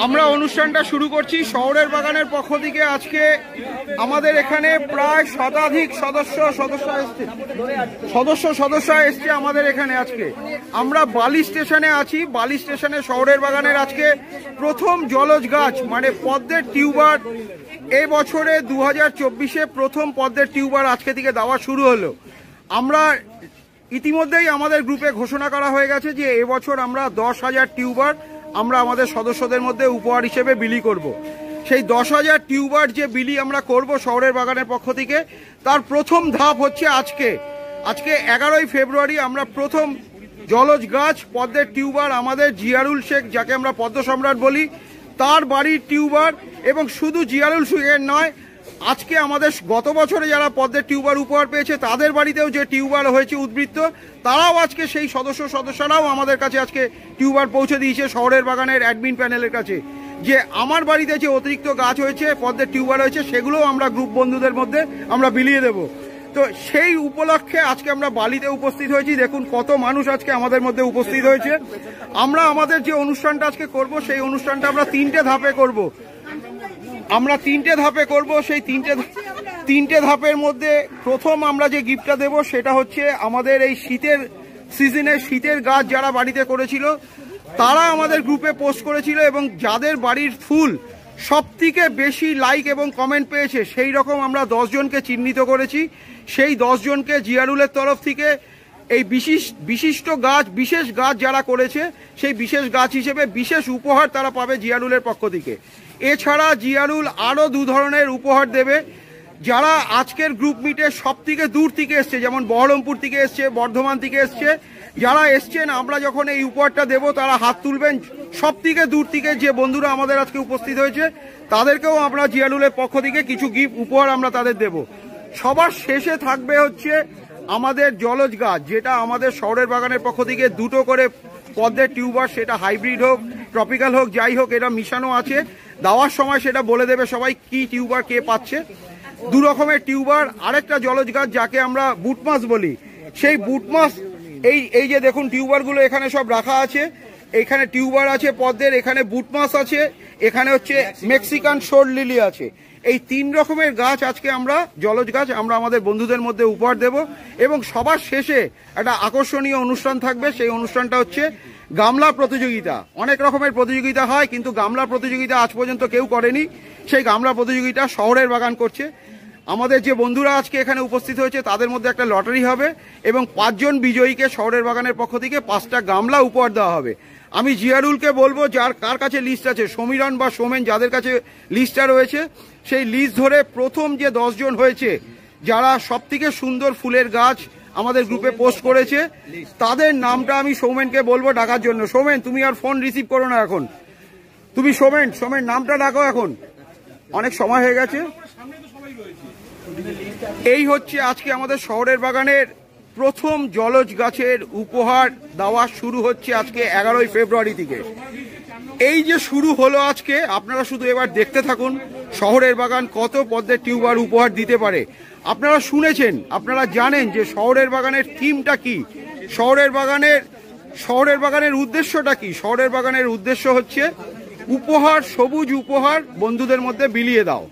আমরা অনুষ্ঠানটা শুরু করছি শহরের বাগানের পক্ষ থেকে। আজকে আমাদের এখানে প্রায় শতাধিক সদস্য এসছে আমাদের এখানে। আজকে আমরা বালি স্টেশনে আছি। বালি স্টেশনে শহরের বাগানের আজকে প্রথম জলজ গাছ মানে পদ্মের টিউবার এই বছরে 2024-এ প্রথম পদ্মের টিউবার আজকে থেকে দেওয়া শুরু হলো। আমরা ইতিমধ্যেই আমাদের গ্রুপে ঘোষণা করা হয়ে গেছে যে এবছর আমরা 10,000 টিউবার আমরা আমাদের সদস্যদের মধ্যে উপহার হিসেবে বিলি করব। সেই 10,000 টিউবার যে বিলি আমরা করব শহরের বাগানের পক্ষ থেকে, তার প্রথম ধাপ হচ্ছে আজকে 11ই ফেব্রুয়ারি আমরা প্রথম জলজ গাছ পদ্মের টিউবার আমাদের জিয়ারুল শেখ, যাকে আমরা পদ্ম সম্রাট বলি, তার বাড়ির টিউবার। এবং শুধু জিয়ারুল শেখের নয়, আজকে আমাদের গত বছরে যারা পদ্মের টিউবার উপহার পেয়েছে তাদের বাড়িতেও যে টিউবার হয়েছে উদ্বৃত্ত, তারাও আজকে সেই সদস্যরাও আমাদের কাছে আজকে টিউবার পৌঁছে দিয়েছে শহরের বাগানের অ্যাডমিন প্যানেলের কাছে, যে আমার বাড়িতে যে অতিরিক্ত গাছ হয়েছে পদ্মের টিউবার হয়েছে সেগুলোও আমরা গ্রুপ বন্ধুদের মধ্যে আমরা বিলিয়ে দেব। তো সেই উপলক্ষে আজকে আমরা বালিতে উপস্থিত হয়েছি। দেখুন কত মানুষ আজকে আমাদের মধ্যে উপস্থিত হয়েছে। আমরা আমাদের যে অনুষ্ঠানটা আজকে করব সেই অনুষ্ঠানটা আমরা তিনটে ধাপে করব। সেই তিনটে ধাপের মধ্যে প্রথম আমরা যে গিফটটা দেব সেটা হচ্ছে আমাদের এই শীতের সিজনে শীতের গাছ যারা বাড়িতে করেছিল তারা আমাদের গ্রুপে পোস্ট করেছিল, এবং যাদের বাড়ির ফুল সবথেকে বেশি লাইক এবং কমেন্ট পেয়েছে সেই রকম আমরা 10 জনকে চিহ্নিত করেছি। সেই 10 জনকে জিয়ারুলের তরফ থেকে এই বিশেষ গাছ যারা করেছে সেই বিশেষ গাছ হিসেবে বিশেষ উপহার তারা পাবে জিয়ারুলের পক্ষ থেকে। এছাড়া জিয়ারুল আরও 2 ধরনের উপহার দেবে। যারা আজকের গ্রুপ মিটে সব থেকে দূর থেকে এসছে, যেমন বহরমপুর থেকে এসছে, বর্ধমান থেকে এসছে, যারা এসছেন আমরা যখন এই উপহারটা দেব তারা হাত তুলবেন। সব থেকে দূর থেকে যে বন্ধুরা আমাদের আজকে উপস্থিত হয়েছে তাদেরকেও আমরা জিয়ারুলের পক্ষ থেকে কিছু গিফট উপহার আমরা তাদের দেব। সবার শেষে থাকবে হচ্ছে আমাদের জলজ গাছ, যেটা আমাদের শহরের বাগানের পক্ষ থেকে 2টো করে পদ্মের টিউবার, সেটা হাইব্রিড হোক ট্রপিক্যাল হোক যাই হোক, এটা মিশানো আছে। দেওয়ার সময় সেটা বলে দেবে সবাই কি টিউবার কে পাচ্ছে। 2 রকমের টিউবার। আরেকটা জলজ গাছ যাকে আমরা বুটমাস বলি, সেই বুটমাস এই যে দেখুন টিউবারগুলো এখানে সব রাখা আছে। এখানে টিউবার আছে পদ্মের, এখানে বুটমাস আছে, এখানে হচ্ছে মেক্সিকান শোর লিলি আছে। এই 3 রকমের গাছ আজকে আমরা জলজ গাছ আমরা আমাদের বন্ধুদের মধ্যে উপহার দেব। এবং সবার শেষে একটা আকর্ষণীয় অনুষ্ঠান থাকবে। সেই অনুষ্ঠানটা হচ্ছে গামলা প্রতিযোগিতা। অনেক রকমের প্রতিযোগিতা হয়, কিন্তু গামলা প্রতিযোগিতা আজ পর্যন্ত কেউ করেনি। সেই গামলা প্রতিযোগিতা শহরের বাগান করছে। আমাদের যে বন্ধুরা আজকে এখানে উপস্থিত হয়েছে তাদের মধ্যে একটা লটারি হবে, এবং 5 জন বিজয়ীকে শহরের বাগানের পক্ষ থেকে 5টা গামলা উপহার দেওয়া হবে। আমি জিয়ারুলকে বলবো, কার কাছে লিস্ট আছে, সমীরণ বা সোমেন যাদের কাছে লিস্টটা রয়েছে, সেই লিস্ট ধরে প্রথম যে 10 জন হয়েছে যারা সব থেকে সুন্দর ফুলের গাছ আমাদের গ্রুপে পোস্ট করেছে তাদের নামটা আমি সৌমেনকে বলবো ডাকার জন্য। সৌমেন, তুমি আর ফোন রিসিভ করো না এখন, তুমি সোমেন নামটা ডাকো, এখন অনেক সময় হয়ে গেছে। এই হচ্ছে আজকে আমাদের শহরের বাগানের প্রথম জলজ গাছের উপহার দেওয়া শুরু হচ্ছে আজকে 11ই ফেব্রুয়ারি থেকে। এই যে শুরু হলো আজকে, আপনারা শুধু এবার দেখতে থাকুন শহরের বাগান কত পদ্মের টিউবার উপহার দিতে পারে। আপনারা শুনেছেন, আপনারা জানেন যে শহরের বাগানের থিমটা কি, শহরের বাগানের উদ্দেশ্যটা কি। শহরের বাগানের উদ্দেশ্য হচ্ছে উপহার, সবুজ উপহার বন্ধুদের মধ্যে বিলিয়ে দাও।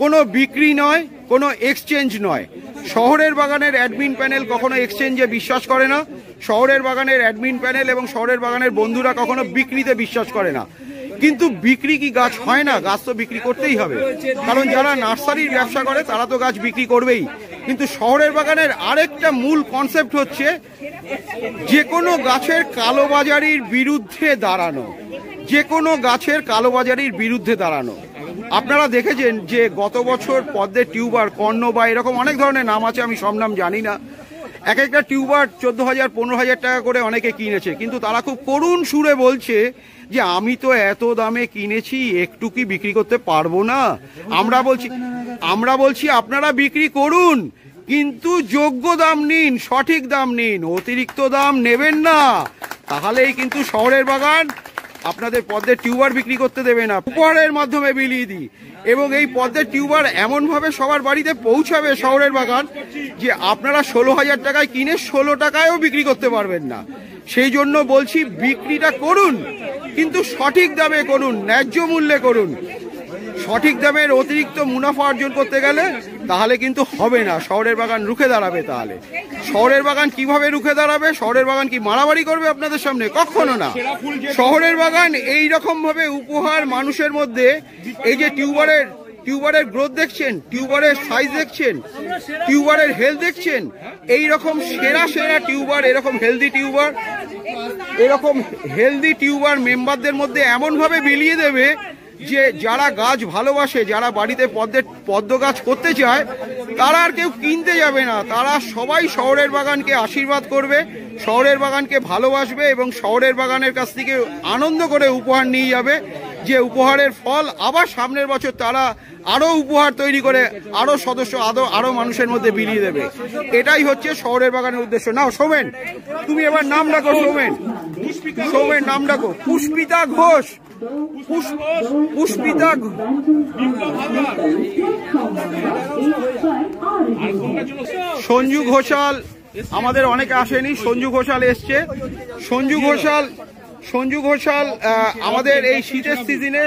কোনো বিক্রি নয়, কোনো এক্সচেঞ্জ নয়। শহরের বাগানের অ্যাডমিন প্যানেল কখনো এক্সচেঞ্জে বিশ্বাস করে না। শহরের বাগানের অ্যাডমিন প্যানেল এবং শহরের বাগানের বন্ধুরা কখনো বিক্রিতে বিশ্বাস করে না। কিন্তু বিক্রি কি গাছ হয় না? গাছ তো বিক্রি করতেই হবে, কারণ যারা নার্সারির ব্যবসা করে তারা তো গাছ বিক্রি করবেই। কিন্তু শহরের বাগানের আরেকটা মূল কনসেপ্ট হচ্ছে যে কোনো গাছের কালোবাজারির বিরুদ্ধে দাঁড়ানো, যে কোনো গাছের কালোবাজারির বিরুদ্ধে দাঁড়ানো। আপনারা দেখেছেন যে গত বছর পদ্মের টিউবার, কর্ণ বা এরকম অনেক ধরনের নাম আছে, আমি সব নাম জানি না, এক একটা টিউবার 14,000 15,000 টাকা করে অনেকে কিনেছে। কিন্তু তারা খুব করুণ সুরে বলছে যে আমি তো এত দামে কিনেছি, একটু কি বিক্রি করতে পারবো না? আমরা বলছি আপনারা বিক্রি করুন, কিন্তু যোগ্য দাম নিন, সঠিক দাম নিন, অতিরিক্ত দাম নেবেন না। তাহলেই কিন্তু শহরের বাগান আপনাদের পদ্মের টিউবার বিক্রি করতে দেবে না, উপহারের মাধ্যমে বিলিয়ে দিই। এবং এই পদ্মের টিউবার এমনভাবে সবার বাড়িতে পৌঁছাবে শহরের বাগান যে আপনারা 16,000 টাকায় কিনে 16 টাকায়ও বিক্রি করতে পারবেন না। সেই জন্য বলছি বিক্রিটা করুন, কিন্তু সঠিক দামে করুন, ন্যায্য মূল্যে করুন। সঠিক দামের অতিরিক্ত মুনাফা অর্জন করতে গেলে তাহলে কিন্তু হবে না, শহরের বাগান রুখে দাঁড়াবে। তাহলে শহরের বাগান কিভাবে রুখে দাঁড়াবে? শহরের বাগান কি মারামারি করবে আপনাদের সামনে? কখনো না। শহরের বাগান এই রকম ভাবে উপহার মানুষের মধ্যে, এই যে টিউবারের গ্রোথ দেখছেন, টিউবারের সাইজ দেখছেন, টিউবারের হেলথ দেখছেন, এই রকম সেরা সেরা টিউবার, এরকম হেলদি টিউবার মেম্বারদের মধ্যে এমনভাবে বিলিয়ে দেবে যে যারা গাছ ভালোবাসে, যারা বাড়িতে পদ্ম গাছ করতে চায়, তারা আর কেউ কিনতে যাবে না। তারা সবাই শহরের বাগানকে আশীর্বাদ করবে, শহরের বাগানকে ভালোবাসবে এবং শহরের বাগানের কাছ থেকে আনন্দ করে উপহার নিয়ে যাবে। যে উপহারের ফল আবার সামনের বছর তারা আরো উপহার তৈরি করে আরো সদস্য আরো মানুষের মধ্যে বিলিয়ে দেবে। এটাই হচ্ছে শহরের বাগানের উদ্দেশ্য। নাও সৌমেন, তুমি এবার নাম ডাকো। সৌমেন নাম ডাকো। পুষ্পিতা ঘোষ। পুষ্পিতা সঞ্জু ঘোষাল, আমাদের অনেকে আসেনি, সঞ্জু ঘোষাল এসছে। সঞ্জু ঘোষাল আমাদের এই শীতের সিজনে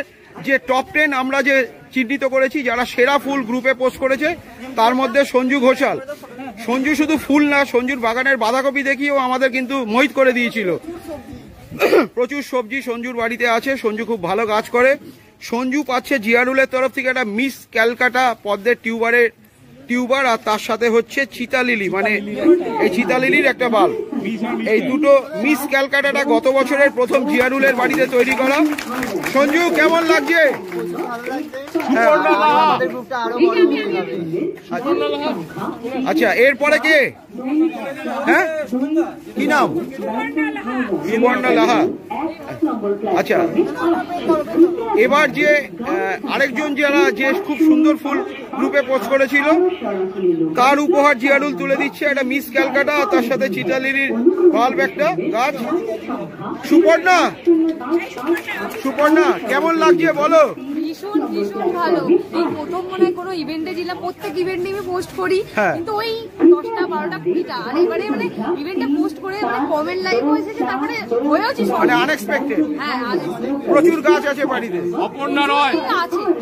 যে টপ 10 আমরা যে চিহ্নিত করেছি, যারা সেরা ফুল গ্রুপে পোস্ট করেছে, তার মধ্যে সঞ্জু ঘোষাল। সঞ্জু শুধু ফুল না, সঞ্জুর বাগানের বাঁধাকপি দেখিয়েও আমাদের কিন্তু মোহিত করে দিয়েছিল। প্রচুর সবজি সঞ্জুর বাড়িতে আছে। সঞ্জু খুব ভালো গাছ করে। সঞ্জু পাচ্ছে জিয়ারুলের তরফ থেকে একটা মিস ক্যালকাটা পদ্মের টিউবার, আর তার সাথে হচ্ছে চিতালিলি, মানে এই চিতালিলির একটা বাল। এই দুটো মিস ক্যালকাটাটা গত বছরের প্রথম জিয়ারুলের বাড়িতে তৈরি করা। সঞ্জু কেমন লাগছে? আচ্ছা, এরপরে কে? হ্যাঁ, কি নাম? সুবর্ণা লাহা। আচ্ছা, এবার যে আরেকজন যারা যে খুব সুন্দর ফুল গ্রুপে পোস্ট করেছিল, তার উপহার জিয়ারুল তুলে দিচ্ছে একটা মিস ক্যালকাটা, তার সাথে চিতালিলির বাল্ব একটা গাছ। সুপর্ণা কেমন লাগছে বলো? ভীষণ ভালো। এই প্রথম মনে হয় কোনো ইভেন্টে ছিলাম, প্রত্যেক ইভেন্টে আমি পোস্ট করি, কিন্তু ওই 10টা 12টা 20টা, আর এবারে মানে ইভেন্টে পোস্ট করে মানে কমেন্ট লাইক হয়েছে, যে তারপরে হয়েছে মানে আনএক্সপেক্টেড। হ্যাঁ, প্রচুর গাছ আছে বাড়িতে। অপর্ণা রয়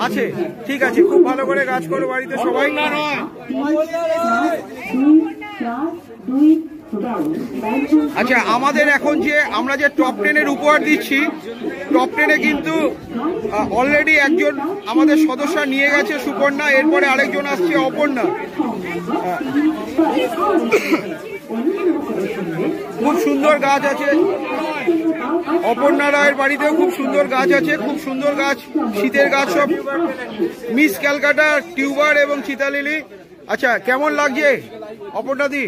আছে, ঠিক আছে, খুব ভালো করে গাছ করো বাড়িতে সবাই। আচ্ছা, আমাদের এখন যে আমরা যে টপ 10-এর উপহার দিচ্ছি, টপ 10-এ কিন্তু অলরেডি একজন আমাদের সদস্য নিয়ে গেছে, সুপর্ণা। এরপরে আরেকজন আসছে, অপর্ণা। খুব সুন্দর গাছ আছে অপর্ণা রায়ের বাড়িতেও, খুব সুন্দর গাছ আছে, খুব সুন্দর গাছ, শীতের গাছ সব, মিস ক্যালকাটা টিউবার এবং চিতালিলি। আচ্ছা, কেমন লাগছে অপর্ণা দি?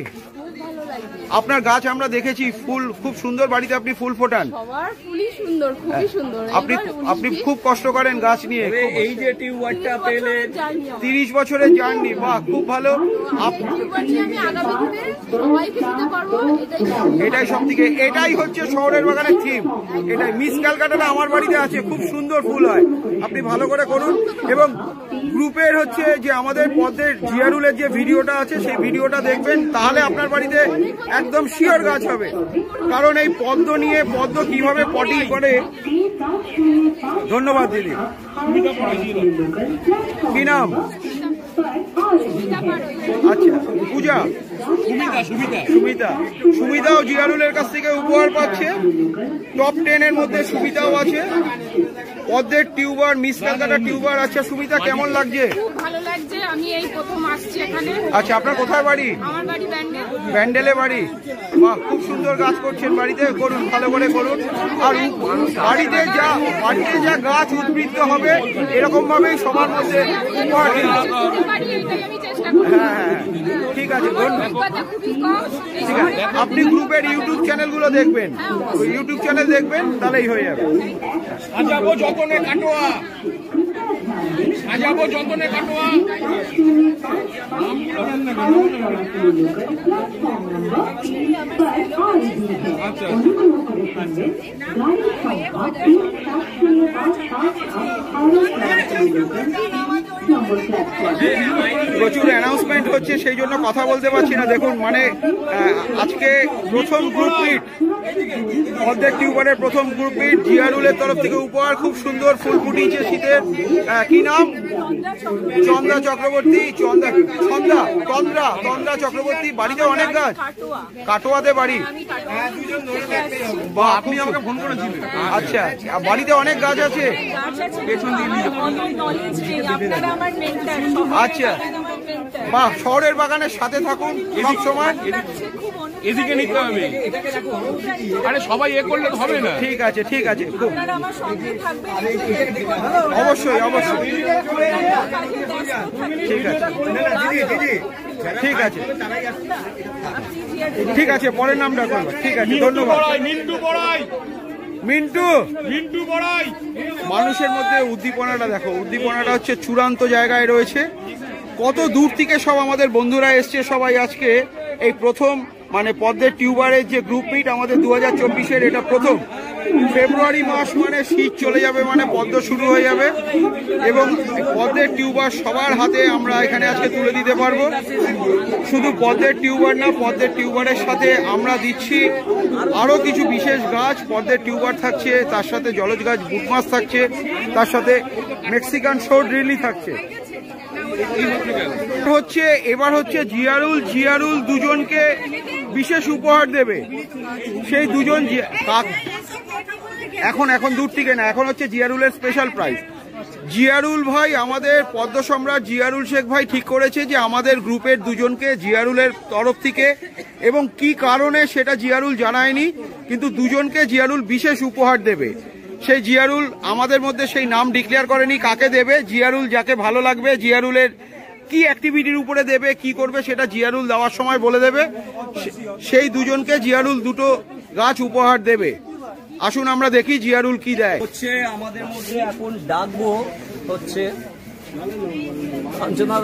আপনার গাছ আমরা দেখেছি, ফুল খুব সুন্দর, বাড়িতে আপনি ফুল ফোটান। সবার ফুলই সুন্দর, খুবই সুন্দর। আপনি খুব কষ্ট করেন গাছ নিয়ে। এই যে টিউবারটা পেলে 30 বছরের জার্নি, বাহ, খুব ভালো। এটাই সব থেকে, এটাই হচ্ছে শহরের বাগানের থিম। এটাই মিস ক্যালকাটাটা আমার বাড়িতে আছে, খুব সুন্দর ফুল হয়। আপনি ভালো করে করুন। এবং গ্রুপের হচ্ছে যে আমাদের পদ্মের জিয়ারুলের যে ভিডিওটা আছে, সেই ভিডিওটা দেখবেন, তাহলে আপনার বাড়িতে একদম শিওর গাছ হবে। কারণ এই পদ্ম নিয়ে, পদ্ম কিভাবে পটিং করে। ধন্যবাদ দিদি। কি নাম? আচ্ছা, পূজা। সুমিতাও জিয়ারুলের কাছ থেকে উপহার পাচ্ছে। টপ 10-এর মধ্যে সুমিতাও আছে। পদ্মের টিউবার, মিস ক্যালকাটা টিউবার। আচ্ছা সুমিতা, কেমন লাগছে? খুব ভালো লাগছে, আমি এই প্রথম আসছি এখানে। আচ্ছা, আপনার কোথায় বাড়ি? আমার বাড়ি ব্যান্ডেলে বাড়ি। বাহ, খুব সুন্দর গাছ করছেন বাড়িতে, করুন, ভালো করে করুন। আর বাড়িতে যা গাছ উদ্বৃত্ত হবে, এরকম ভাবেই সবার মধ্যে উপহার দিন। হ্যাঁ, ঠিক আছে, ধন্যবাদ। ঠিক আছে, আপনি গ্রুপের ইউটিউব চ্যানেলগুলো দেখবেন, ইউটিউব চ্যানেল দেখবেন, তাহলেই হয়ে যাবে। আচ্ছা, যতনে কাটোয়া সাজাবো যতনে কাটোয়া। প্রচুর অ্যানাউন্সমেন্ট হচ্ছে, সেই জন্য কথা বলতে পারছি না। দেখুন মানে আজকে প্রথম গ্রুপ মিট, পদ্মের টিউবারের প্রথম গ্রুপ মিট, জিয়ারুলের তরফ থেকে উপহার খুব সুন্দর ফুল ফুটিয়েছে শীতের। কি নাম? চন্দ্রা চক্রবর্তী। তন্দ্রা চক্রবর্তী। বাড়িতে অনেক গাছ, কাটোয়াতে বাড়ি। বা আপনি আমাকে ফোন করেছিলেন? আচ্ছা, বাড়িতে অনেক গাছ আছে। আচ্ছা, বাহ, শহরের বাগানের সাথে থাকুন সব সময়। এদিকে নিতে হবে, আরে সবাই এ করলে তো হবে না। ঠিক আছে, ঠিক আছে, খুব অবশ্যই অবশ্যই, ঠিক আছে, ঠিক আছে, ঠিক আছে, পরের নামটা করবো। ঠিক আছে, ধন্যবাদ। মিন্টু বড়াই। মানুষের মধ্যে উদ্দীপনাটা দেখো, উদ্দীপনাটা হচ্ছে চূড়ান্ত জায়গায় রয়েছে। কত দূর থেকে সব আমাদের বন্ধুরা এসছে সবাই আজকে এই প্রথম, মানে পদ্মের টিউবারের যে গ্রুপ মিট আমাদের 2024-এর, এটা প্রথম। ফেব্রুয়ারি মাস মানে শীত চলে যাবে, মানে পদ্ম শুরু হয়ে যাবে, এবং পদ্মের টিউবার সবার হাতে আমরা এখানে আজকে তুলে দিতে পারবো। শুধু পদ্মের টিউবার না, পদ্মের টিউবারের সাথে আমরা দিচ্ছি আরো কিছু বিশেষ গাছ। পদ্মের টিউবার থাকছে, তার সাথে জলজ গাছ বুট মাছ থাকছে, তার সাথে মেক্সিকান শোর ড্রিলি থাকছে। এবার হচ্ছে জিয়ারুল দুজনকে বিশেষ উপহার দেবে। সেই দুজন এখন দূর থেকে না, এখন হচ্ছে জিয়ারুলের স্পেশাল প্রাইজ। জিয়ারুল ভাই, আমাদের পদ্ম সম্রাট জিয়ারুল শেখ ভাই ঠিক করেছে যে আমাদের গ্রুপের দুজনকে জিয়ারুলের তরফ থেকে, এবং কি কারণে সেটা জিয়ারুল জানায়নি, কিন্তু দুজনকে জিয়ারুল বিশেষ উপহার দেবে। সেই জিয়ারুল আমাদের মধ্যে সেই নাম ডিক্লেয়ার করেনি কাকে দেবে। জিয়ারুল যাকে ভালো লাগবে, জিয়ারুলের কি অ্যাক্টিভিটির উপরে দেবে, কি করবে, সেটা জিয়ারুল দেওয়ার সময় বলে দেবে। সেই দুজনকে জিয়ারুল দুটো গাছ উপহার দেবে। আসুন আমরা দেখি জিয়ারুল কি দেয়। হচ্ছে আমাদের মধ্যে এখন ডাকবো হচ্ছে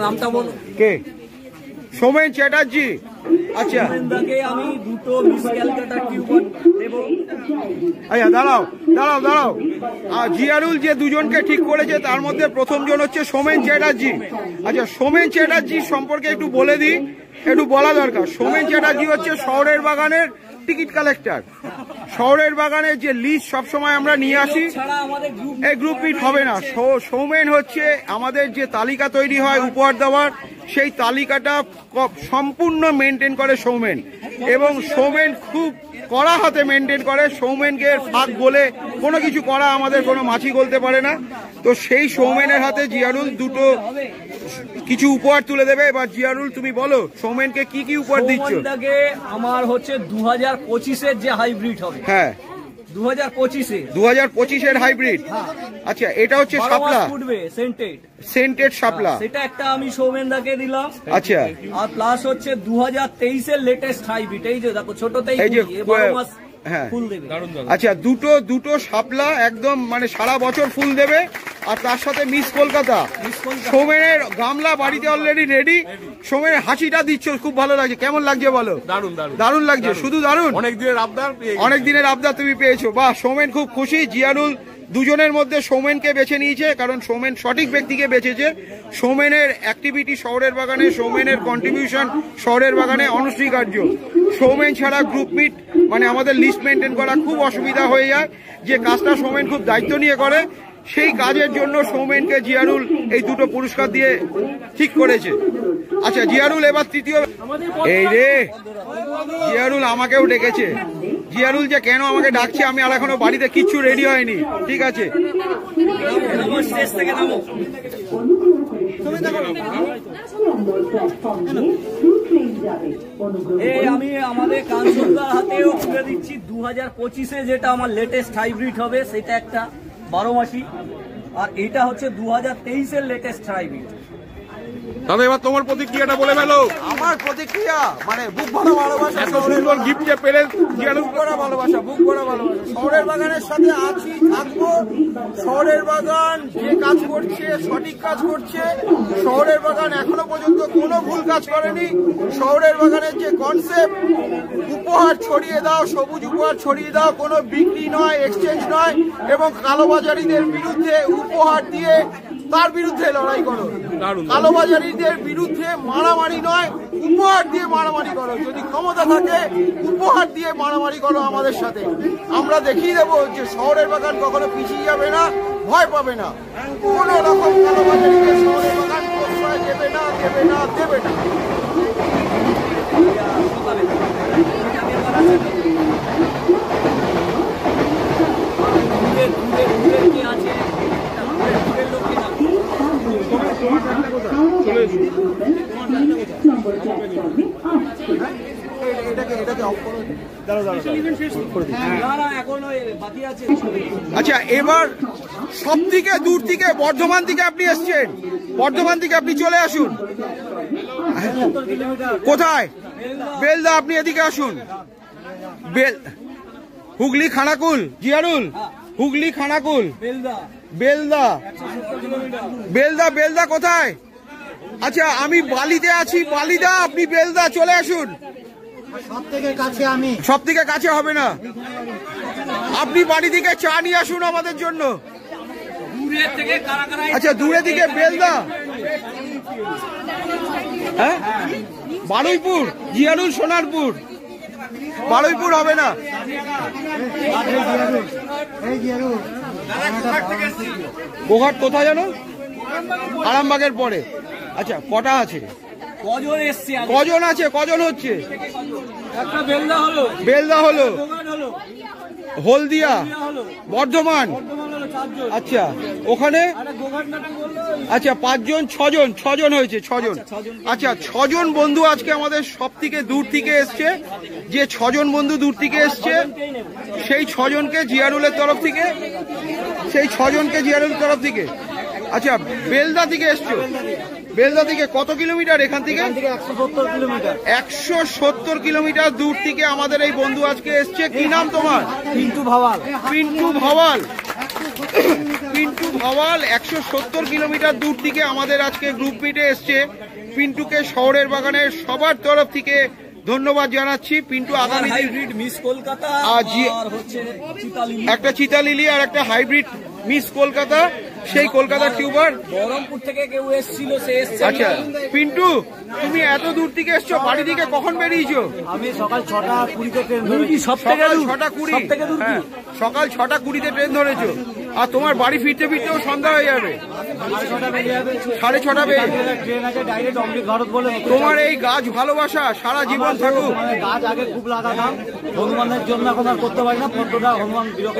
নামটা বল, কে? সোমেন চ্যাটার্জি। আচ্ছা, আমি দুটো মিস ক্যালকাটা টিউবার দেব। আচ্ছা, দাঁড়াও। জিয়ারুল যে দুজনকে ঠিক করেছে তার মধ্যে প্রথম জন হচ্ছে সোমেন চ্যাটার্জি। আচ্ছা, সোমেন চ্যাটার্জি সম্পর্কে একটু বলে দিই, একটু বলা দরকার। সোমেন চ্যাটার্জি হচ্ছে শহরের বাগানের টিকিট কালেক্টর। শহরের বাগানের যে লিস্ট সবসময় আমরা নিয়ে আসি, এই গ্রুপ মিট হবে না। সৌমেন হচ্ছে আমাদের যে তালিকা তৈরি হয় উপহার দেওয়ার, সেই তালিকাটা সম্পূর্ণ মেনটেন করে সৌমেন, এবং সৌমেন খুব কড়া হাতে মেনটেন করে। সৌমেনকে ফাঁক বলে কোনো কিছু করা আমাদের কোনো মাছি গলতে পারে না। তো সেই সৌমেনের হাতে জিয়ারুল দুটো কিছু উপহার তুলে দেবে। এবার জিয়ারুল তুমি বলো সৌমেনকে কি কি উপহার দিচ্ছ? আমার হচ্ছে 2025-এর যে হাইব্রিড হবে। হ্যাঁ, 2025-এর হাইব্রিড। আচ্ছা, এটা হচ্ছে শাপলা, সেন্টেড শাপলা, সেটা একটা আমি সৌমেনদাকে দিলাম। আচ্ছা, আর প্লাস হচ্ছে 2023-এর লেটেস্ট হাইব্রিড, এই যে দেখো ছোটতেই ফুল দেবে। আচ্ছা, দুটো শাপলা একদম মানে সারা বছর ফুল দেবে। আর তার সাথে মিস কলকাতা। সৌমেনের গামলা বাড়িতে অলরেডি রেডি। সৌমেনের হাসিটা দিচ্ছ, খুব ভালো লাগছে। কেমন লাগছে বলো? দারুণ লাগছে, শুধু দারুণ। অনেক দিনের আবদার তুমি পেয়েছো। বাহ, সৌমেন খুব খুশি। জিয়ারুল দুজনের মধ্যে সৌমেনকে বেছে নিয়েছে, কারণ সৌমেন সঠিক ব্যক্তিকে বেছেছে। সৌমেনের অ্যাক্টিভিটি শহরের বাগানে, সৌমেনের কন্ট্রিবিউশন শহরের বাগানে অনস্বীকার্য। সৌমেন ছাড়া গ্রুপ মিট মানে আমাদের লিস্ট মেনটেন করা খুব অসুবিধা হয়ে যায়। যে কাজটা সৌমেন খুব দায়িত্ব নিয়ে করে, সেই কাজের জন্য সৌমেনকে জিয়ারুল এই দুটো পুরস্কার দিয়ে ঠিক করেছে। আচ্ছা, জিয়ারুল এবার তৃতীয়। এই রে, জিয়ারুল আমাকেও ডেকেছে। জিয়ারুল যে কেন আমাকে ডাকছে, আমি আর এখনো বাড়িতে কিচ্ছু রেডি হয়নি। ঠিক আছে, আমি আমাদের কাঞ্চনদার হাতেও তুলে দিচ্ছি 2025-এ যেটা আমার লেটেস্ট হাইব্রিড হবে, সেটা একটা 12 মাসি। আর এটা হচ্ছে 2023-এর লেটেস্ট হাইব্রিড। দাদা, এবার তোমার প্রতিক্রিয়াটা বলে ফেলো। আমার তোমার প্রতিক্রিয়া মানে বুক ভরা ভালোবাসা, এত সুন্দর গিফট পেলে বুক ভরা ভালোবাসা, বুক ভরা ভালোবাসা। শহরের বাগানের সাথে আছি, থাকবো। শহরের বাগান যে কাজ করছে সঠিক কাজ করছে। শহরের বাগান এখনো পর্যন্ত কোনো ভুল কাজ করেনি। শহরের বাগানের যে কনসেপ্ট, উপহার ছড়িয়ে দাও, সবুজ উপহার ছড়িয়ে দাও, কোনো বিক্রি নয়, এক্সচেঞ্জ নয়, এবং কালোবাজারিদের বিরুদ্ধে উপহার দিয়ে তার বিরুদ্ধে লড়াই করো। কালোবাজারিদের বিরুদ্ধে মারামারি নয়, উপহার দিয়ে মারামারি করো। যদি ক্ষমতা থাকে উপহার দিয়ে মারামারি করো আমাদের সাথে। আমরা দেখিয়ে দেবো যে শহরের বাগান কখনো পিছিয়ে যাবে না, ভয় পাবে না। কোন রকম কালোবাজারিকে শহরের বাগান প্রশ্রয় দেবে না, দেবে না, দেবে না। আচ্ছা, এবার সব থেকে দূর থেকে বর্ধমান থেকে আপনি এসছেন, বর্ধমান থেকে আপনি চলে আসুন। কোথায়? বেলদা। আপনি এদিকে আসুন। হুগলি খানাকুল, জিয়ারুল, হুগলি খানাকুল, বেলদা। বেলদা, বেলদা কোথায়? আচ্ছা, আমি বালিতে আছি, বালিদা। আপনি বেলদা, চলে আসুন। সব থেকে কাছে আমি। সব থেকে কাছে হবে না, আপনি বাড়ি থেকে চা নিয়ে আসুন আমাদের জন্য। আচ্ছা, দূরে থেকে বেলদা। হ্যাঁ, বারুইপুর, জিয়ারুল সোনারপুর। বারুইপুর হবে না। গোঘাট কোথায় জানো? আরামবাগের পরে। আচ্ছা, কটা আছে? কজন এসছে? কজন আছে? কজন হচ্ছে? একটা বেলদা হলো, বেলদা হলো, হলো, হলদিয়া, বর্ধমান। আচ্ছা, ওখানে আচ্ছা 5 জন, 6 জন, 6 জন হয়েছে, 6 জন। আচ্ছা, 6 জন বন্ধু আজকে আমাদের সব থেকে দূর থেকে এসছে। যে 6 জন বন্ধু দূর থেকে এসছে সেই 6 জনকে জিয়ারুলের তরফ থেকে, সেই 6 জনকে জিয়ারুলের তরফ থেকে। আচ্ছা, বেলদা থেকে এসছো। বেলদা থেকে কত কিলোমিটার এখান থেকে? 170 কিলোমিটার। 170 কিলোমিটার দূর থেকে আমাদের এই বন্ধু আজকে এসছে। কি নাম তোমার? পিন্টু ভাওয়াল। পিন্টু ভাওয়াল। পিন্টু ভাওয়াল 170 কিলোমিটার দূর থেকে আমাদের আজকে গ্রুপ মিটে এসছে। পিন্টুকে শহরের বাগানের সবার তরফ থেকে ধন্যবাদ জানাচ্ছি। পিন্টু আগামী হাইব্রিড মিস কলকাতা আর হচ্ছে চিতালিলি, একটা চিতালিলি আর একটা হাইব্রিড মিস কলকাতা, সেই কলকাতার টিউবার। বহরমপুর থেকে কেউ এসেছিল, সে এসছে। আচ্ছা, পিন্টু তুমি এত দূর থেকে এসছো, বাড়ি থেকে কখন বেরিয়েছো? আমি সকাল 6:20 ট্রেন ধরেছি। সকাল 6:20। হ্যাঁ, সকাল 6:20 ট্রেন ধরেছো। আর তোমার বাড়ি ফিরতে ফিরতেও সন্ধ্যা হয়ে যাবে, 6:30 বেজে যাবে। 6:30 বেজে। ট্রেন আছে ডাইরেক্ট অমৃত ভারত বলে। তোমার এই গাছ ভালোবাসা সারা জীবন থাকুক। গাছ আগে খুব লাগাতাম, হনুমানের জন্য এখন আর করতে পারি না। ফটোটা হনুমান বিরক্ত।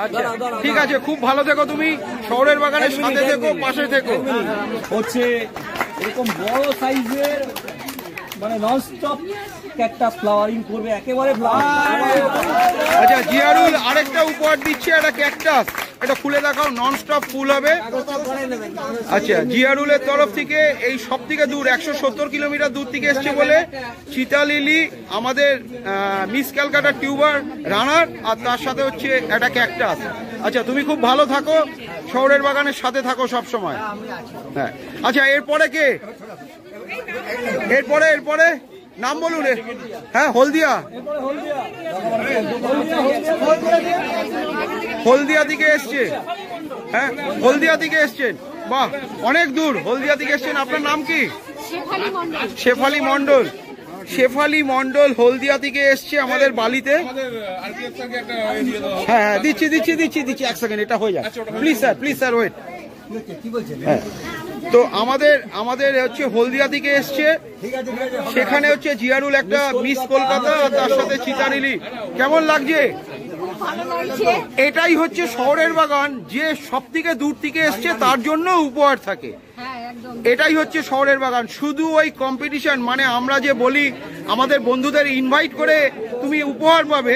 আচ্ছা, ঠিক আছে, খুব ভালো থেকো তুমি। শহরের বাগানের সাথে থেকো, পাশে থেকো। হচ্ছে এরকম বড় সাইজের মানে নন স্টপ ক্যাকটাস ফ্লাওয়ারিং করবে, একেবারে আচ্ছা, জিয়ারুল আরেকটা উপহার দিচ্ছে, একটা ক্যাকটাস। এটা খুলে দেখাও, নন স্টপ ফুল হবে। আচ্ছা, জিয়ারুলের তরফ থেকে এই সব থেকে দূর 170 কিলোমিটার দূর থেকে এসছে বলে চিতালিলি, আমাদের মিস ক্যালকাটা টিউবার রানার, আর তার সাথে হচ্ছে একটা ক্যাকটাস। আচ্ছা, তুমি খুব ভালো থাকো, শহরের বাগানের সাথে থাকো সব সময়। হ্যাঁ, আচ্ছা, এরপরে কে? এরপরে নাম বলুন। হ্যাঁ, হলদিয়া। হলদিয়া থেকে এসছে। হ্যাঁ, হলদিয়া থেকে এসছেন। বাহ, অনেক দূর হলদিয়া থেকে এসছেন। আপনার নাম কি? শেফালি মন্ডল। শেফালি মন্ডল হলদিয়া থেকে এসছে আমাদের বালিতে। হ্যাঁ, দিচ্ছি 1 সেকেন্ড, এটা হয়ে যায়। Please sir wait. হ্যাঁ, তো আমাদের হচ্ছে হলদিয়া থেকে এসছে। সেখানে হচ্ছে জিয়ারুল একটা মিস কলকাতা, তার সাথে চিতালিলি। কেমন লাগছে? এটাই হচ্ছে শহরের বাগান, যে সব থেকে দূর থেকে এসছে তার জন্য উপহার থাকে। এটাই হচ্ছে শহরের বাগান। শুধু ওই কম্পিটিশন মানে আমরা যে বলি আমাদের বন্ধুদের ইনভাইট করে তুমি উপহার পাবে,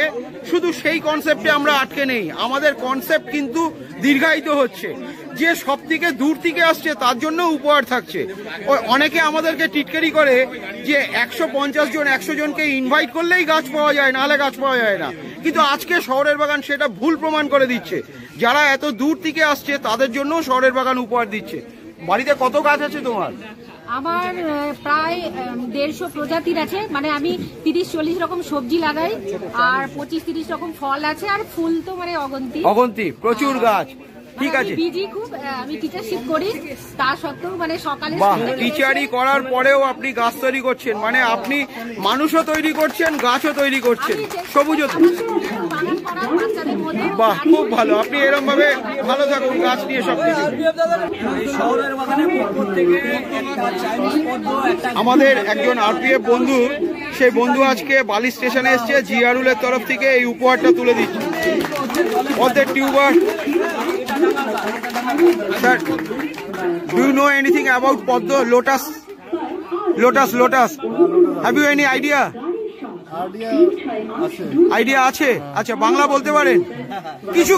শুধু সেই কনসেপ্টে আমরা আটকে নেই, আমাদের কনসেপ্ট কিন্তু দীর্ঘায়িত হচ্ছে। যে সব থেকে দূর থেকে আসছে তার জন্য উপহার থাকছে। অনেকে আমাদেরকে টিটকারি করে যে 150 জন 100 জনকে ইনভাইট করলেই গাছ পাওয়া যায়, নাহলে গাছ পাওয়া যায় না, কিন্তু আজকে শহরের বাগান সেটা ভুল প্রমাণ করে দিচ্ছে। যারা এত দূর থেকে আসছে তাদের জন্য শহরের বাগান উপহার দিচ্ছে। বাড়িতে কত গাছ আছে তোমার? আমার প্রায় 150 প্রজাতির আছে, মানে আমি 30-40 রকম সবজি লাগাই, আর 25-30 রকম ফল আছে, আর ফুল তো মানে অগন্তি প্রচুর গাছ। ঠিক আছে, বিজি খুব, আমি টিচারশিপ করি, তা সত্ত্বেও মানে সকালে টিচারি করার পরেও আপনি গাছ তৈরি করছেন, মানে আপনি মানুষও তৈরি করছেন, গাছও তৈরি করছেন, সবুজ। বাহ, খুব ভালো, আপনি এরকম ভাবে ভালো থাকুন, গাছ নিয়ে সবকিছু। আমাদের একজন আরপিএফ বন্ধু, সেই বন্ধু আজকে বালি স্টেশনে এসছে, জিয়ারুলের তরফ থেকে এই উপহারটা তুলে দিচ্ছে। পদ্মের tuber. Sir, do you know anything about Padma lotus? Lotus. Have you any idea? Idea আছে? আচ্ছা, বাংলা বলতে পারেন? কিছু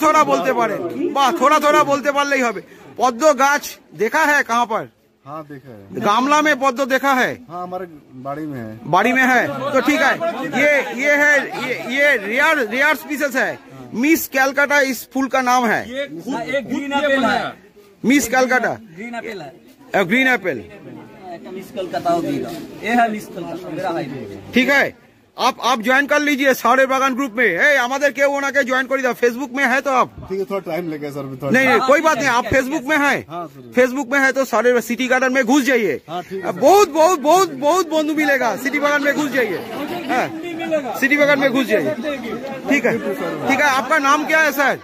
थोड़ा বলতে পারেন। বাহ, थोड़ा বলতে পারলেই হবে। পদ্ম গাছ দেখা है कहाँ पर? हाँ देखा है। गामला में पद्म देखा है? हाँ हमारे बाड़ी में है। तो ठीक है, ये है, ये रेयर स्पीसीज है। मिस कैलकाटा इस फूल का नाम है। ग्रीन एपल है। मिस कैलकाटा ग्रीन एपल है। Green Apple. मिस कलकत्ता ये है मिस कलकत्ता मेरा हाईवे। ठीक है, आप ज्वाइन कर लीजिए शहरेर बागान ग्रुप में। আমাদের কেউ ওনাকে ज्वाइन कर दिया। फेसबुक में है तो आप? ठीक है, थोड़ा टाइम लगेगा सर। नहीं, कोई बात नहीं, आप फेसबुक में है? फेसबुक में है तो शहरेर सिटी गार्डन में घुस जाइए। बहुत बंधु मिलेगा। सिटी बागान में घुस जाइए। सिटी बागान में घुस जाइए। ठीक है, आपका नाम क्या है सर?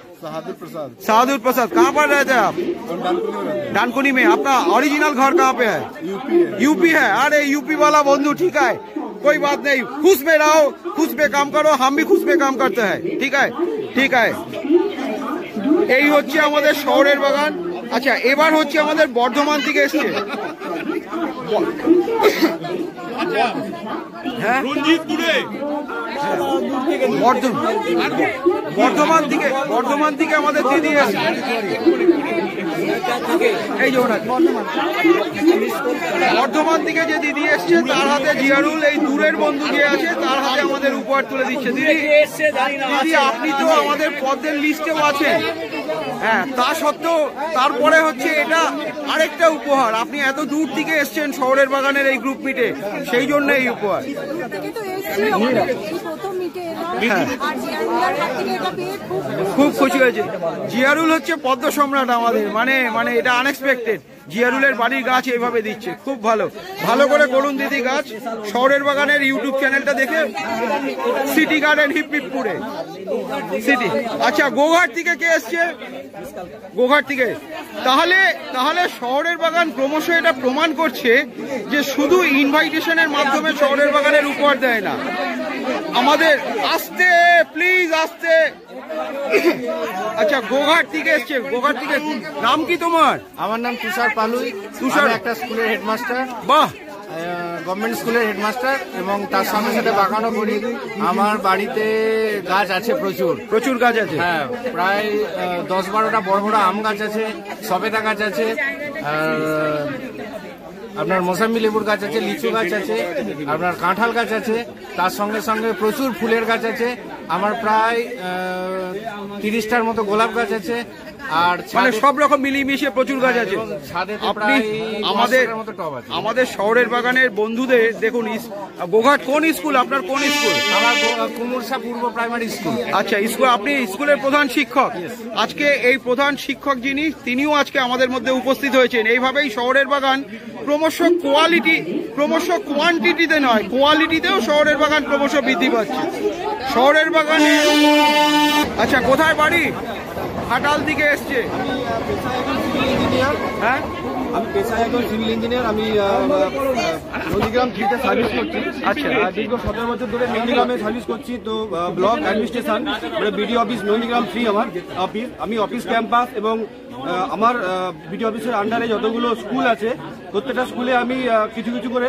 शाहदुर प्रसाद। कहाँ पर रहते हैं आप? डानकुनी में। आपका ओरिजिनल घर कहाँ पे है? यूपी है। अरे यूपी वाला बंधु, ठीक है, कोई बात नहीं, खुश में रहो, खुश में काम करो, हम भी खुश में काम करते हैं। ঠিক আছে, এই হচ্ছে আমাদের শহরের বাগান। আচ্ছা, এবার হচ্ছে আমাদের বর্ধমান থেকে এসছে। হ্যাঁ, বর্ধমান থেকে আমাদের দিদি এসছে। এই যে বর্ধমান থেকে যে দিদি এসছে, তার হাতে জিয়ারুল, এই দূরের বন্ধু যে আছে তার হাতে আমাদের উপহার তুলে দিচ্ছে। দিদি, আপনি তো আমাদের পদ্মের লিস্টেও আছেন, হ্যাঁ, তা সত্ত্বেও তারপরে হচ্ছে এটা আরেকটা উপহার। আপনি এত দূর থেকে এসছেন শহরের বাগানের এই গ্রুপ মিটে, সেই জন্য এই উপহার। খুব খুশি হয়েছে। জিয়ারুল হচ্ছে পদ্ম সম্রাট আমাদের, মানে এটা আনএক্সপেক্টেড। জিয়ারুলের বাড়ির গাছ এইভাবে দিচ্ছে, খুব ভালো করে করুন দিদি গাছ। শহরের বাগানের ইউটিউব চ্যানেলটা দেখে সিটি গার্ডেন হিপপুরে সিটি। আচ্ছা, গোঘাট থেকে কে এসছে? গোঘাট থেকে। তাহলে শহরের বাগান ক্রমশ এটা প্রমাণ করছে যে শুধু ইনভাইটেশনের মাধ্যমে শহরের বাগানের উপহার দেয় না, আমাদের আসতে, প্লিজ আসতে। আচ্ছা, গোঘাট থেকে এসছে। গোঘাট থেকে, নাম কি তোমার? আমার নাম তুষার পালুই। তুষার একটা স্কুলের হেডমাস্টার। বাহ, গভর্নমেন্ট স্কুলের হেডমাস্টার, এবং তার সঙ্গে সাথে বাগানও করি। আমার বাড়িতে গাছ আছে, প্রচুর গাছ আছে। হ্যাঁ, প্রায় 10-12টা বড় আম গাছ আছে, সবেদা গাছ আছে, আপনার মৌসাম্বি লেবুর গাছ আছে, লিচু গাছ আছে, আপনার কাঁঠাল গাছ আছে, তার সঙ্গে সঙ্গে প্রচুর ফুলের গাছ আছে। আমার প্রায় 30টার মতো গোলাপ গাছ আছে, আর মানে সব রকম মিলিয়ে মিশিয়ে প্রচুর গাছ আছে। আপনি আমাদের শহরের বাগানের বন্ধুদের দেখুন। গোঘাট কোন স্কুল আপনার? কোন স্কুল? আমার কুমুরসা পূর্ব প্রাইমারি স্কুল। আচ্ছা, স্কুল, আপনি স্কুলের প্রধান শিক্ষক। আজকে এই প্রধান শিক্ষক তিনিও আজকে আমাদের মধ্যে উপস্থিত হয়েছেন। এইভাবেই শহরের বাগান ক্রমশ কোয়ান্টিটিতে নয়, কোয়ালিটিতেও শহরের বাগান ক্রমশ বৃদ্ধি পাচ্ছে। শহরের বাগানে। আচ্ছা, কোথায় বাড়ি? হাটাল থেকে এসছে। হ্যাঁ, আমি পেশায় একজন সিভিল ইঞ্জিনিয়ার। আমি নন্দীগ্রাম 3তে সার্ভিস করছি। আচ্ছা, দীর্ঘ 17 বছর ধরে নন্দীগ্রামে সার্ভিস করছি। তো ব্লক অ্যাডমিনিস্ট্রেশন, মানে বিডিও অফিস নন্দীগ্রাম 3 আমার অফিস। আমি অফিস ক্যাম্পাস এবং আমার বিডিও অফিসের আন্ডারে যতগুলো স্কুল আছে, প্রত্যেকটা স্কুলে আমি কিছু করে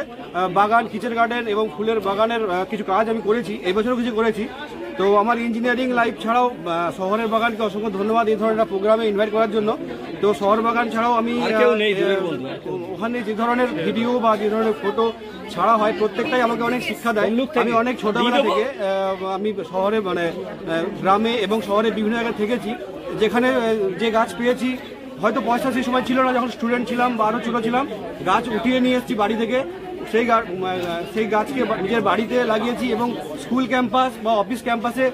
বাগান, কিচেন গার্ডেন এবং ফুলের বাগানের কিছু কাজ আমি করেছি। এই বছরও কিছু করেছি। তো আমার ইঞ্জিনিয়ারিং লাইফ ছাড়াও শহরের বাগানকে অসংখ্য ধন্যবাদ এই ধরনের প্রোগ্রামে ইনভাইট করার জন্য। তো শহর বাগান ছাড়াও আমি ওখানে যে ধরনের ভিডিও বা যে ধরনের ফটো ছাড়া হয় প্রত্যেকটাই আমাকে অনেক শিক্ষা দেয়। আমি অনেক ছোটবেলা থেকে আমি শহরে মানে গ্রামে এবং শহরে বিভিন্ন জায়গায় থেকেছি, যেখানে যে গাছ পেয়েছি হয়তো পয়সা সেই সময় ছিল না, যখন স্টুডেন্ট ছিলাম বা আরও ছোটো ছিলাম, গাছ উঠিয়ে নিয়ে এসেছি বাড়ি থেকে, সেই গাছকে নিজের বাড়িতে লাগিয়েছি এবং স্কুল ক্যাম্পাস বা অফিস ক্যাম্পাসে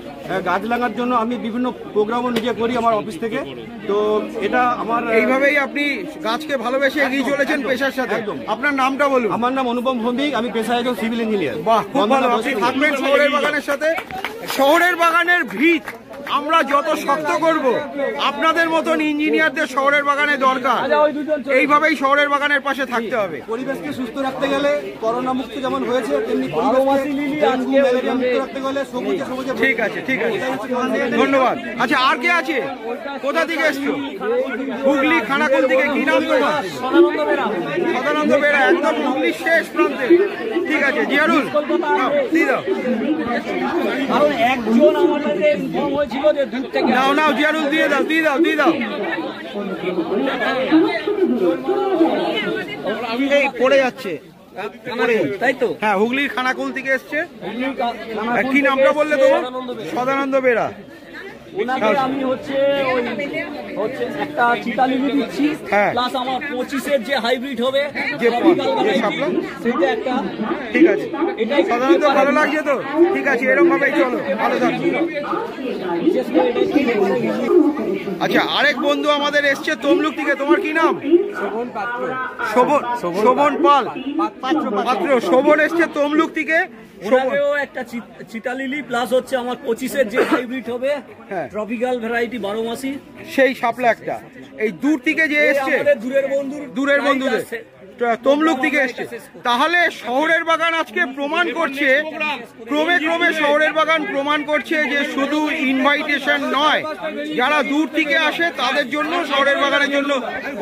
গাছ লাগার জন্য আমি বিভিন্ন প্রোগ্রামও নিজে করি আমার অফিস থেকে। তো এটা আমার এইভাবেই আপনি গাছকে ভালোবেসে এগিয়ে চলেছেন পেশার সাথে। আপনার নামটা বলুন। আমার নাম অনুপম ভৌমিক, আমি পেশায় একজন সিভিল ইঞ্জিনিয়ার। বাহ, খুব ভালো। আপনি থাকবেন শহরের বাগানের সাথে। শহরের বাগানের ভিত আমরা যত শক্ত করব, আপনাদের মতন ইঞ্জিনিয়ারদের শহরের বাগানে দরকার। এইভাবেই শহরের বাগানের পাশে থাকতে হবে। পরিবেশকে সুস্থ রাখতে গেলে করোনা মুক্ত যেমন হয়েছে তেমনি ম্যালেরিয়া মুক্ত রাখতে গেলে সবুজে সবুজে। ঠিক আছে, ঠিক আছে, ধন্যবাদ। আচ্ছা, আর কে আছে? কোথা থেকে এসছো? হুগলি খানাকুল থেকে। কি নাম তোমার? সদানন্দ বেরা, একদম হুগলির শেষ প্রান্তে। ঠিক আছে, জিয়ারুল দিয়ে দাও। কারণ একজন আমার কাছে ইনফর্ম হয়েছিল যে দূর থেকে নাও নাও জিয়ারুল দিয়ে দাও, দিয়ে দাও, দিয়ে দাও। এই পড়ে যাচ্ছে, তাই তো? হ্যাঁ, হুগলির খানাকুল থেকে এসছে। কি নামটা বললে তোমার? সদানন্দ বেরা। ওনাকে আমি হচ্ছে একটা চিতালিলি দিচ্ছি, প্লাস আমার 25-এর যে হাইব্রিড হবে যে সেটা একটা। ঠিক আছে, এটাই সাধারণত ভালো লাগছে তো। ঠিক আছে, এরকম ভাবেই চলো, ভালো থাকবে। আচ্ছা, আরেক বন্ধু আমাদের এসছে তমলুক থেকে। তোমার কি নাম? শোভন পাল পাত্র। শোভন এসছে তমলুক থেকে। ওনাকেও একটা চিতালিলি প্লাস হচ্ছে আমার 25-এর যে হাইব্রিড হবে ট্রপিক্যাল ভ্যারাইটি 12 মাসি, সেই শাপলা একটা। এই দূর থেকে যে এসছে, দূরের বন্ধুদের তমলুক থেকে এসছে। তাহলে শহরের বাগান আজকে প্রমাণ করছে, ক্রমে ক্রমে শহরের বাগান প্রমাণ করছে যে শুধু ইনভাইটেশন নয়, যারা দূর থেকে আসে তাদের জন্য শহরের বাগানের জন্য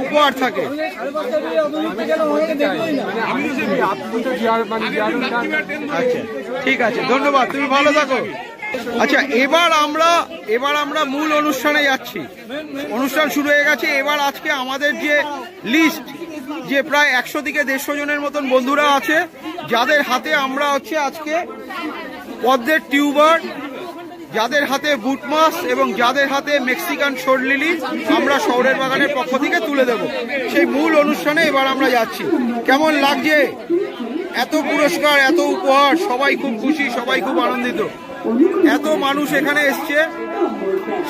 উপহার থাকে। আচ্ছা, ঠিক আছে, ধন্যবাদ, তুমি ভালো থাকো। আচ্ছা, এবার আমরা মূল অনুষ্ঠানে যাচ্ছি। অনুষ্ঠান শুরু হয়ে গেছে। এবার আজকে আমাদের যে লিস্ট, যে প্রায় 100 থেকে 150 জনের মতন বন্ধুরা আছে, যাদের হাতে আমরা হচ্ছে আজকে পদ্মের টিউবার, যাদের হাতে বুটমাস এবং যাদের হাতে মেক্সিকান শোরলিলি আমরা শহরের বাগানের পক্ষ থেকে তুলে দেব। সেই মূল অনুষ্ঠানে এবার আমরা যাচ্ছি। কেমন লাগছে? এত পুরস্কার, এত উপহার, সবাই খুব খুশি, সবাই খুব আনন্দিত। এত মানুষ এখানে এসছে,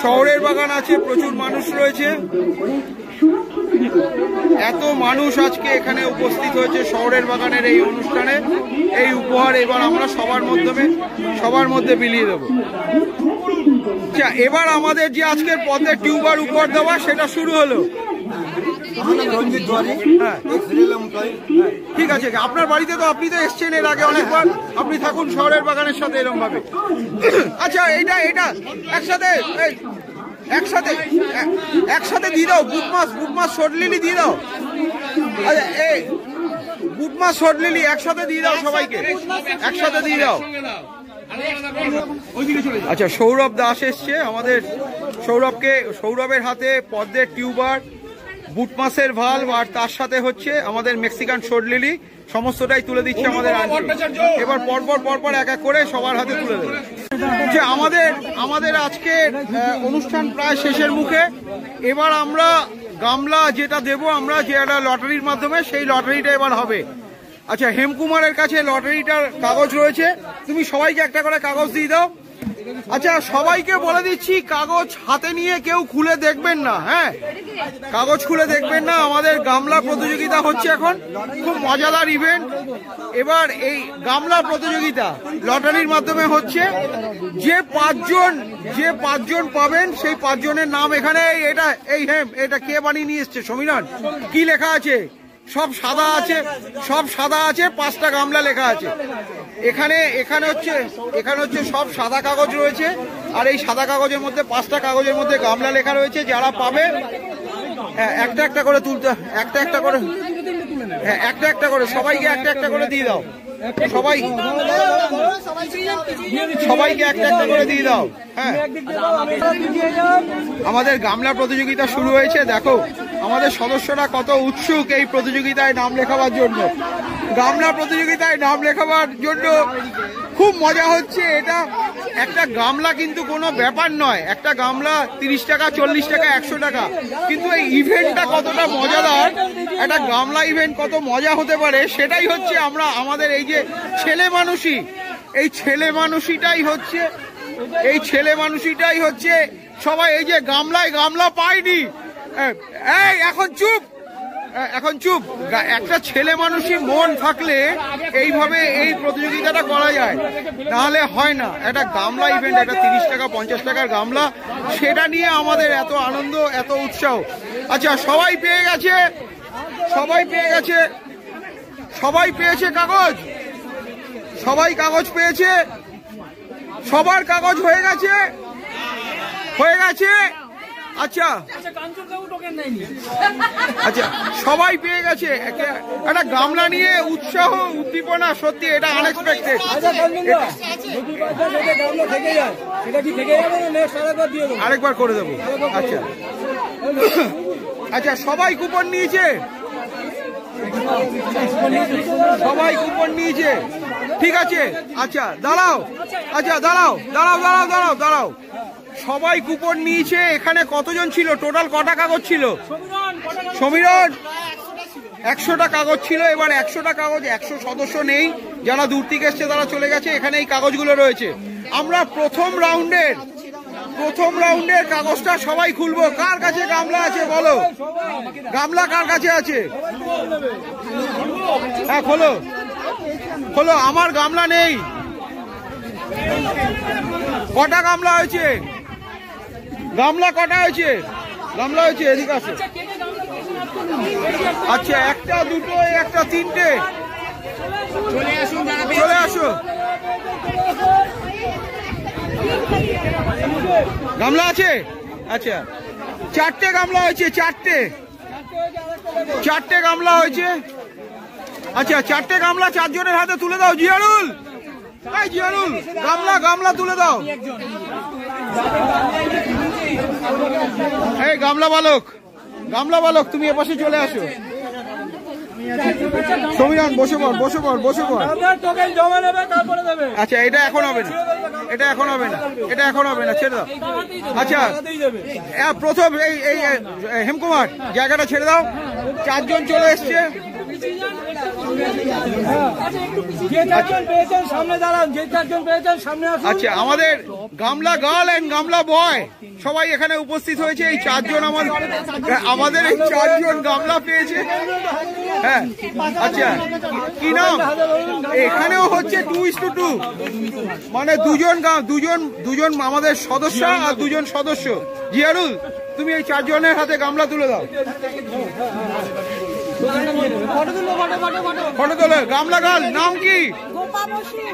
শহরের বাগান আছে, প্রচুর মানুষ রয়েছে। এত মানুষ আজকে এখানে উপস্থিত হয়েছে শহরের বাগানের এই অনুষ্ঠানে। এই উপহার এবার আমরা সবার মধ্যে বিলিয়ে দেব। আচ্ছা, এবার আমাদের যে আজকের পদ্মের টিউবার উপহার দেওয়া, সেটা শুরু হলো। ঠিক আছে, আপনার বাড়িতে তো, আপনি তো এসছেন এর আগে অনেকবার। আপনি থাকুন শহরের বাগানের সাথে এরকম ভাবে। আচ্ছা, এটা একসাথে দিয়ে দাও। বুটমাস শর্টলিলি দিয়ে দাও। আচ্ছা, এই বুটমাস শর্টলিলি একসাথে দিয়ে দাও, সবাইকে একসাথে দিয়ে দাও। আচ্ছা, সৌরভ দাস এসছে আমাদের। সৌরভের হাতে পদ্মের টিউবার, বুটমাসের ভাল্ব, আর তার সাথে হচ্ছে আমাদের মেক্সিকান শোরলিলি, সমস্তটাই তুলে দিচ্ছে আমাদের আন্টি। এবার পরপর এক এক করে সবার হাতে তুলে দেবে। যে আমাদের আজকে অনুষ্ঠান প্রায় শেষের মুখে। এবার আমরা গামলা যেটা দেব, আমরা যে একটা লটারির মাধ্যমে, সেই লটারিটা এবার হবে। আচ্ছা, হেমকুমারের কাছে লটারিটার কাগজ রয়েছে, তুমি সবাইকে একটা করে কাগজ দিয়ে দাও। আচ্ছা, সবাইকে বলে দিচ্ছি, কাগজ হাতে নিয়ে কেউ খুলে দেখবেন না। হ্যাঁ, কাগজ খুলে দেখবেন না। আমাদের গামলা প্রতিযোগিতা হচ্ছে এখন, খুব মজাদার ইভেন্ট। এবার এই গামলা প্রতিযোগিতা লটারির মাধ্যমে হচ্ছে। যে পাঁচজন পাবেন, সেই 5 জনের নাম এখানে। এটা কে বানিয়ে নিয়ে এসছে? সমীরণ। কি লেখা আছে? সব সাদা আছে, 5টা গামলা লেখা আছে এখানে হচ্ছে সব সাদা কাগজ রয়েছে। আর এই সাদা কাগজের মধ্যে 5টা কাগজের মধ্যে গামলা লেখা রয়েছে। যারা পাবে একটা করে তুলতে, একটা করে সবাইকে একটা করে দিয়ে দাও। সবাই সবাইকে একটা একটা করে দিয়ে দাও। হ্যাঁ, আমাদের গামলা প্রতিযোগিতা শুরু হয়েছে। দেখো আমাদের সদস্যরা কত উৎসুক এই প্রতিযোগিতায় নাম লেখাবার জন্য। গামলা প্রতিযোগিতায় নাম লেখাবার জন্য খুব মজা হচ্ছে। এটা একটা গামলা কিন্তু কোনো ব্যাপার নয়, একটা গামলা 30 টাকা, 40 টাকা, 100 টাকা, কিন্তু এই ইভেন্টটা কতটা মজাদার, একটা গামলা ইভেন্ট কত মজা হতে পারে সেটাই হচ্ছে আমরা আমাদের এই যে ছেলে মানুষই, এই ছেলে মানুষটাই হচ্ছে সবাই এই যে গামলায় গামলা পায়নি। এই এখন চুপ, একটা ছেলে মানুষই মন থাকলে এইভাবে এই প্রতিযোগিতাটা করা যায়, নাহলে হয় না। একটা গামলা ইভেন্ট, একটা 30 টাকা 50 টাকার গামলা, সেটা নিয়ে আমাদের এত আনন্দ, এত উৎসাহ। আচ্ছা, সবাই পেয়েছে কাগজ, সবাই কাগজ পেয়েছে, সবার কাগজ হয়ে গেছে। আচ্ছা সবাই পেয়ে গেছে। একটা গামলা নিয়ে উৎসাহ, উদ্দীপনা, সত্যি এটা আনএক্সপেক্টেড। আরেকবার করে দেবো। আচ্ছা সবাই কুপন নিয়েছে, ঠিক আছে। আচ্ছা দাঁড়াও, সবাই কুপন নিয়েছে। এখানে কতজন ছিল টোটাল, কটা কাগজ ছিল সমীরন? 100টা কাগজ ছিল। এবার 100টা কাগজ, 100 সদস্য নেই, যারা দূর থেকে এসছে তারা চলে গেছে। এখানে এই কাগজগুলো রয়েছে। আমরা প্রথম রাউন্ডের কাগজটা সবাই খুলবো। কার কাছে গামলা আছে বলো, গামলা কার কাছে আছে? হ্যাঁ খোলো। আমার গামলা নেই। কটা গামলা হয়েছে? গামলা এদিকে আসো। আচ্ছা, একটা, দুটো, একটা, তিনটে, চলে আসো। গামলা আছে? আচ্ছা, 4টে গামলা হয়েছে, 4টে গামলা হয়েছে। আচ্ছা, 4টে গামলা 4 জনের হাতে তুলে দাও। জিয়ারুল, গামলা তুলে দাও। এই গামলা বালক তুমি এপাশে চলে আসো। সমীরন বসে পড়। আচ্ছা, এটা এখন হবে না, ছেড়ে দাও। আচ্ছা, প্রথম এই হেমকুমার জায়গাটা ছেড়ে দাও। 4 জন চলে এসছে। আচ্ছা, আমাদের গামলা গার্ল এন্ড গামলা বয় সবাই এখানে উপস্থিত হয়েছে। এই 4 জন আমাদের এই 4 জন গামলা পেয়েছে। হ্যাঁ, আচ্ছা কি নাম? এখানেও হচ্ছে 2:2, মানে দুজন আমাদের সদস্য আর 2 জন সদস্য। জিয়ারুল, তুমি এই 4 জনের হাতে গামলা তুলে দাও। ফটো তোলো। গামলা গার্ল নাম কি?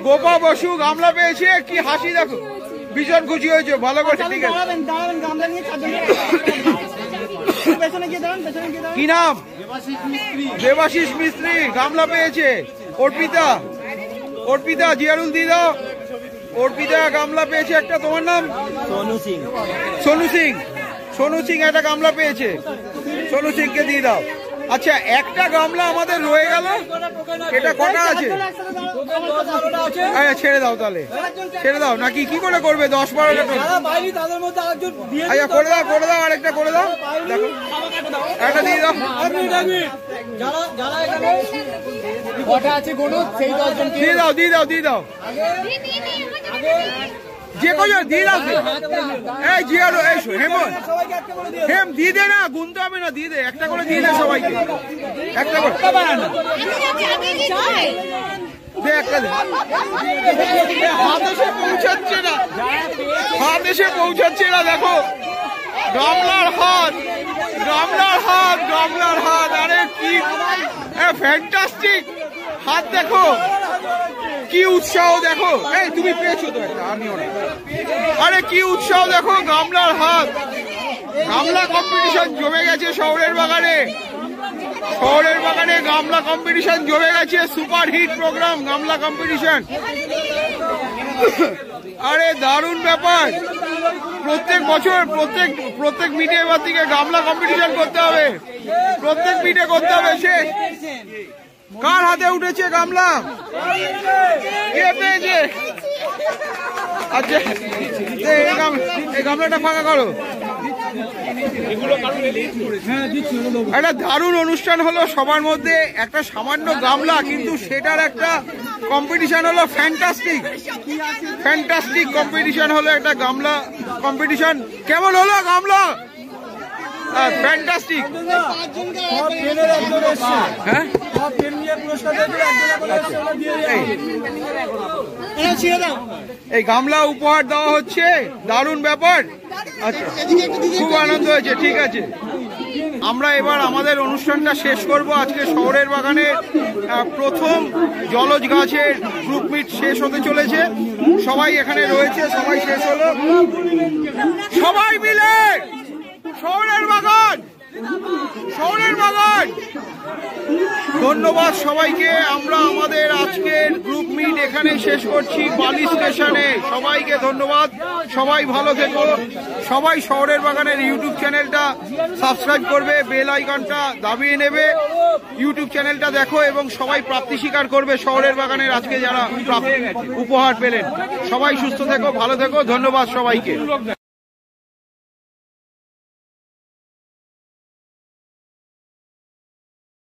গোপা বসু গামলা পেয়েছে। কি হাসি দেখো, ভীষণ খুশি হয়েছে। ভালো করে, ঠিক আছে। কি নাম? দেবাশিস মিস্ত্রি গামলা পেয়েছে। অর্পিতা জিয়ারুল দিয়ে দাও। অর্পিতা গামলা পেয়েছে একটা। তোমার নাম? সোনু সিং একটা গামলা পেয়েছে। সোনু সিংকে দিয়ে দাও। আচ্ছা, একটা গামলা আমাদের রয়ে গেল। এটা কটা আছে? ছেড়ে দাও তাহলে, ছেড়ে দাও। নাকি কি করে করবে? 10-12টা। আচ্ছা করে দাও, আরেকটা করে দাও। দেখো, একটা দিয়ে দাও। দিয়ে দাও। যে কজন দিয়ে দাও। এই জিয়ারো, এই হেম দিয়ে দে না, গুনতে হবে না, দিয়ে দে। একটা করে দিয়ে দে সবাইকে, একটা করে দে, একটা দে। হাত এসে পৌঁছাচ্ছে না। দেখো গামলার হাত। আরে কি ফ্যান্টাস্টিক হাত, দেখো কি উৎসাহ। দেখো, এই তুমি পেয়েছো তো একটা, আমিও না। আরে কি উৎসাহ দেখো, গামলার হাত। গামলা কম্পিটিশন জমে গেছে শহরের বাগানে। গামলা কম্পিটিশন জমে গেছে, সুপার হিট প্রোগ্রাম গামলা কম্পিটিশন। আরে দারুণ ব্যাপার, প্রত্যেক বছর প্রত্যেক মিটে এবার থেকে গামলা কম্পিটিশন করতে হবে, প্রত্যেক মিটে করতে হবে। সে কার হাতে উঠেছে গামলা? কে পেয়েছে? আচ্ছা এই গামলাটা ফাঁকা করো। একটা দারুণ অনুষ্ঠান হলো, সবার মধ্যে একটা সামান্য গামলা, কিন্তু সেটার একটা কম্পিটিশন হলো ফ্যান্টাস্টিক কম্পিটিশন হলো একটা গামলা কম্পিটিশন। কেমন হলো গামলা? ফ্যান্টাস্টিক। হ্যাঁ এই গামলা উপহার দেওয়া হচ্ছে, দারুণ ব্যাপার। আচ্ছা খুব আনন্দ হয়েছে, ঠিক আছে। আমরা এবার আমাদের অনুষ্ঠানটা শেষ করব। আজকে শহরের বাগানের প্রথম জলজ গাছের গ্রুপ মিট শেষ হতে চলেছে। সবাই এখানে রয়েছে, সবাই শেষ হলো, সবাই মিলে শহরের বাগান। ধন্যবাদ সবাইকে। আমরা আমাদের আজকের গ্রুপ মিট এখানে শেষ করছি বালি স্টেশনে। সবাইকে ধন্যবাদ, সবাই ভালো থেকো। সবাই শহরের বাগানের ইউটিউব চ্যানেলটা সাবস্ক্রাইব করবে, বেল আইকনটা দাবিয়ে নেবে, ইউটিউব চ্যানেলটা দেখো এবং সবাই প্রাপ্তি স্বীকার করবে শহরের বাগানের আজকে যারা উপহার পেলেন। সবাই সুস্থ থেকো, ভালো থেকো, ধন্যবাদ সবাইকে।